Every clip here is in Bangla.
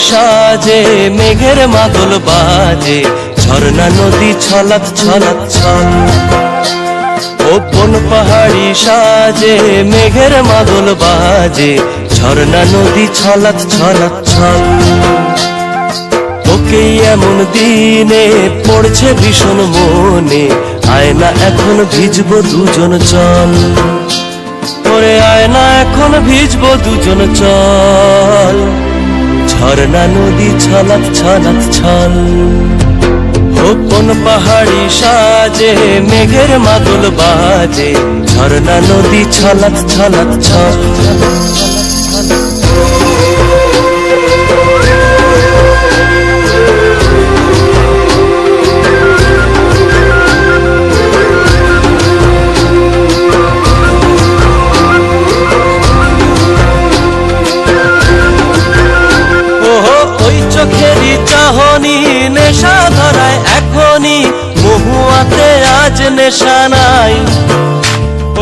সাজে মেঘের মাদল বাজে, ঝর্ণা নদী ছলাৎ ছলাৎ ছল। ও কোন পাহাড়ি সাজে মেঘের মাদল বাজে, ঝর্ণা নদী ছলাৎ ছলাৎ ছল। ওকে এমন দিনে পড়ছে ভীষণ মনে, আয়না এখন ভিজবো দুজন চল। ওরে আয়না এখন ভিজবো দুজন চল, ঝর্ণা নদী ছলাৎ ছলাৎ ছল। ও কোন পাহাড়ি সাজে মেঘের মাদল বাজে, ঝর্ণা নদী ছলাৎ ছলাৎ ছল। চোখেরই চাহনি নেশা ধরায় এখনই, মহুয়াতে আজ নেশা নাই।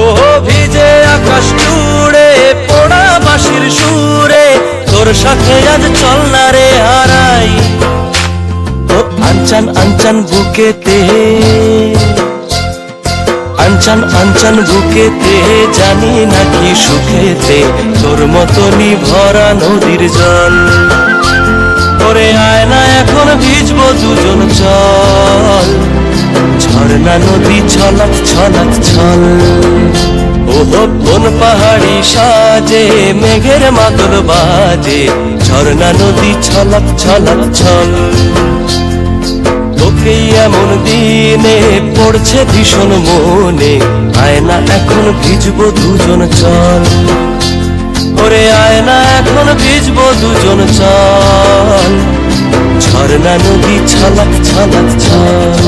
ও ভিজে আকাশ জুড়ে পোড়া বাঁশির সুরে, তোর সাথে আজ চল না রে হারাই। ও আনচান আনচান বুকেতে, আনচান আনচান বুকেতে, জানি নাকি সুখেতে তোর মতনই ভরা নদীর জল। ওরে আয়না এখন ভিজবো দুজন চল, ঝর্ণা নদী ছলাৎ ছলাৎ ছল। ও কোন পাহাড়ি সাজে মেঘের মাদল বাজে, ঝর্ণা নদী ছলাৎ ছলাৎ ছল। তোকে এমন দিনে পড়ছে ভীষণ মনে, আয়না এখন ভিজবো দুজন চল। ওরে আয়না এখন ভিজবো দুজন চল, ঝর্ণা নদী ছলাৎ ছলাৎ ছল।